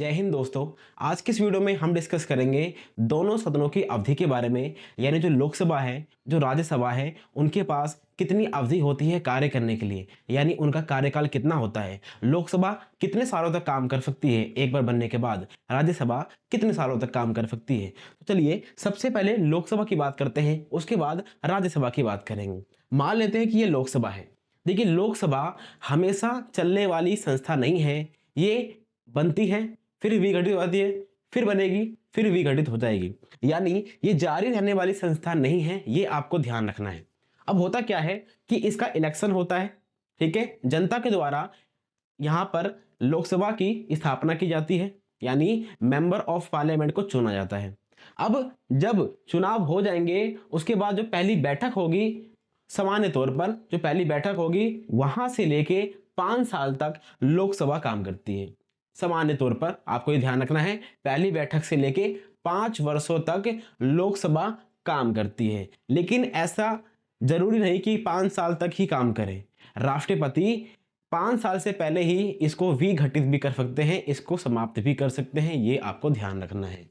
जय हिंद दोस्तों। आज के इस वीडियो में हम डिस्कस करेंगे दोनों सदनों की अवधि के बारे में। यानी जो लोकसभा है, जो राज्यसभा है, उनके पास कितनी अवधि होती है कार्य करने के लिए, यानी उनका कार्यकाल कितना होता है। लोकसभा कितने सालों तक काम कर सकती है एक बार बनने के बाद, राज्यसभा कितने सालों तक काम कर सकती है। तो चलिए सबसे पहले लोकसभा की बात करते हैं, उसके बाद राज्यसभा की बात करेंगे। मान लेते हैं कि ये लोकसभा है। देखिए लोकसभा हमेशा चलने वाली संस्था नहीं है। ये बनती है, फिर विघटित होती है, फिर बनेगी, फिर विघटित हो जाएगी। यानी ये जारी रहने वाली संस्था नहीं है, ये आपको ध्यान रखना है। अब होता क्या है कि इसका इलेक्शन होता है, ठीक है, जनता के द्वारा यहाँ पर लोकसभा की स्थापना की जाती है, यानी मेंबर ऑफ पार्लियामेंट को चुना जाता है। अब जब चुनाव हो जाएंगे उसके बाद जो पहली बैठक होगी, सामान्य तौर पर जो पहली बैठक होगी वहां से लेके 5 साल तक लोकसभा काम करती है। सामान्य तौर पर आपको ये ध्यान रखना है, पहली बैठक से लेके 5 वर्षों तक लोकसभा काम करती है। लेकिन ऐसा जरूरी नहीं कि 5 साल तक ही काम करे। राष्ट्रपति 5 साल से पहले ही इसको विघटित भी कर सकते हैं, इसको समाप्त भी कर सकते हैं, ये आपको ध्यान रखना है।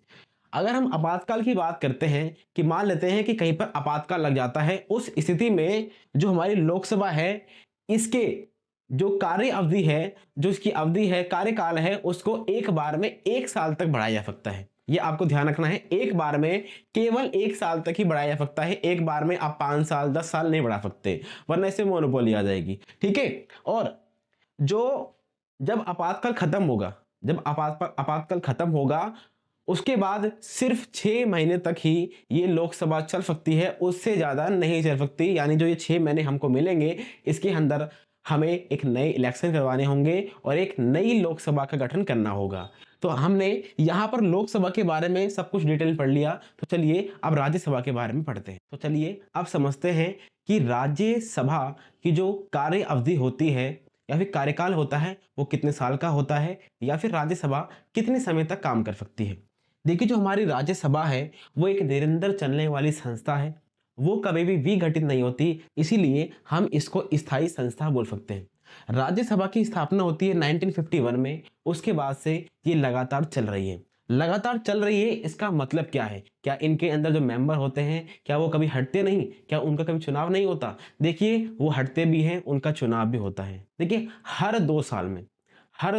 अगर हम आपातकाल की बात करते हैं कि मान लेते हैं कि कहीं पर आपातकाल लग जाता है, उस स्थिति में जो हमारी लोकसभा है, इसके जो कार्य अवधि है, जो इसकी अवधि है, कार्यकाल है, उसको एक बार में 1 साल तक बढ़ाया जा सकता है। ये आपको ध्यान रखना है, एक बार में केवल 1 साल तक ही बढ़ाया जा सकता है। एक बार में आप 5 साल 10 साल नहीं बढ़ा सकते, वरना इससे मोनोपोली आ जाएगी, ठीक है। और जो जब आपातकाल खत्म होगा, जब आपातकाल खत्म होगा उसके बाद सिर्फ 6 महीने तक ही ये लोकसभा चल सकती है, उससे ज्यादा नहीं चल सकती। यानी जो ये 6 महीने हमको मिलेंगे, इसके अंदर हमें एक नए इलेक्शन करवाने होंगे और एक नई लोकसभा का गठन करना होगा। तो हमने यहाँ पर लोकसभा के बारे में सब कुछ डिटेल पढ़ लिया, तो चलिए अब राज्यसभा के बारे में पढ़ते हैं। तो चलिए अब समझते हैं कि राज्यसभा की जो कार्य अवधि होती है या फिर कार्यकाल होता है वो कितने साल का होता है, या फिर राज्यसभा कितने समय तक काम कर सकती है। देखिए जो हमारी राज्यसभा है वो एक निरंतर चलने वाली संस्था है, वो कभी भी विघटित नहीं होती, इसीलिए हम इसको स्थायी संस्था बोल सकते हैं। राज्यसभा की स्थापना होती है 1951 में, उसके बाद से ये लगातार चल रही है। लगातार चल रही है, इसका मतलब क्या है? क्या इनके अंदर जो मेंबर होते हैं क्या वो कभी हटते नहीं? क्या उनका कभी चुनाव नहीं होता? देखिए वो हटते भी हैं, उनका चुनाव भी होता है। देखिए हर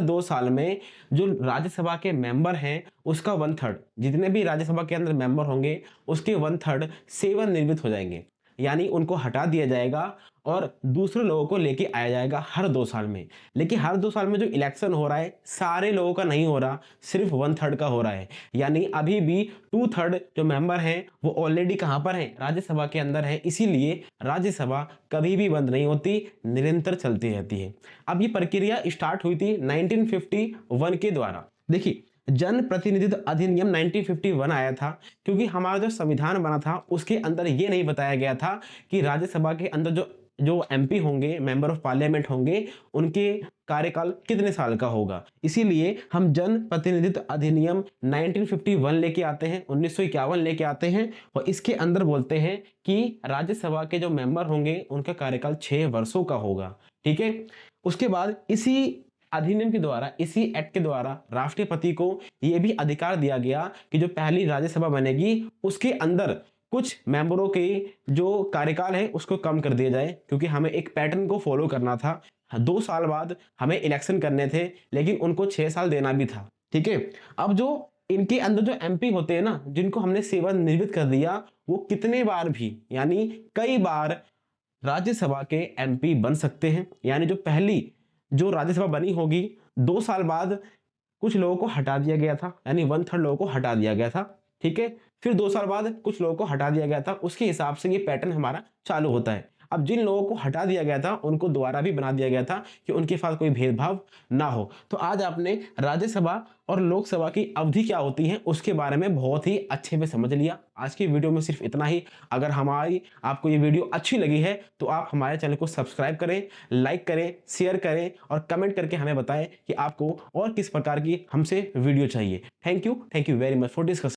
2 साल में जो राज्यसभा के मेंबर हैं उसका 1/3, जितने भी राज्यसभा के अंदर मेंबर होंगे उसके 1/3 सेवानिवृत्त हो जाएंगे, यानी उनको हटा दिया जाएगा और दूसरे लोगों को लेके आया जाएगा हर 2 साल में। लेकिन हर 2 साल में जो इलेक्शन हो रहा है सारे लोगों का नहीं हो रहा, सिर्फ 1/3 का हो रहा है। यानी अभी भी 2/3 जो मेंबर हैं वो ऑलरेडी कहां पर हैं? राज्यसभा के अंदर है। इसीलिए राज्यसभा कभी भी बंद नहीं होती, निरंतर चलती रहती है। अब ये प्रक्रिया स्टार्ट हुई थी 1951 के द्वारा। देखिए जन प्रतिनिधित्व अधिनियम 1951 आया था क्योंकि हमारा जो संविधान बना था उसके अंदर ये नहीं बताया गया था कि राज्यसभा के अंदर जो एमपी होंगे, मेंबर ऑफ पार्लियामेंट होंगे, उनके कार्यकाल कितने साल का होगा। इसीलिए हम जन प्रतिनिधित्व अधिनियम 1951 लेके आते हैं, 1951 लेके आते हैं, और इसके अंदर बोलते हैं कि राज्यसभा के जो मेंबर होंगे उनका कार्यकाल 6 वर्षों का होगा, ठीक है। उसके बाद इसी अधिनियम के द्वारा, इसी एक्ट के द्वारा राष्ट्रपति को यह भी अधिकार दिया गया कि जो पहली राज्यसभा बनेगी उसके अंदर कुछ मेंबरों के जो कार्यकाल है उसको कम कर दिया जाए, क्योंकि हमें एक पैटर्न को फॉलो करना था। 2 साल बाद हमें इलेक्शन करने थे, लेकिन उनको 6 साल देना भी था, ठीक है। अब जो इनके अंदर जो एमपी होते हैं ना, जिनको हमने सेवानिवृत्त कर दिया, वो कितने बार भी यानी कई बार राज्यसभा के एमपी बन सकते हैं। यानी जो पहली जो राज्यसभा बनी होगी 2 साल बाद कुछ लोगों को हटा दिया गया था, यानी 1/3 लोगों को हटा दिया गया था, ठीक है। फिर 2 साल बाद कुछ लोगों को हटा दिया गया था, उसके हिसाब से ये पैटर्न हमारा चालू होता है। अब जिन लोगों को हटा दिया गया था उनको दोबारा भी बना दिया गया था कि उनके साथ कोई भेदभाव ना हो। तो आज आपने राज्यसभा और लोकसभा की अवधि क्या होती है उसके बारे में बहुत ही अच्छे से समझ लिया। आज की वीडियो में सिर्फ इतना ही। अगर आपको ये वीडियो अच्छी लगी है तो आप हमारे चैनल को सब्सक्राइब करें, लाइक करें, शेयर करें और कमेंट करके हमें बताएं कि आपको और किस प्रकार की हमसे वीडियो चाहिए। Thank you very much for discuss.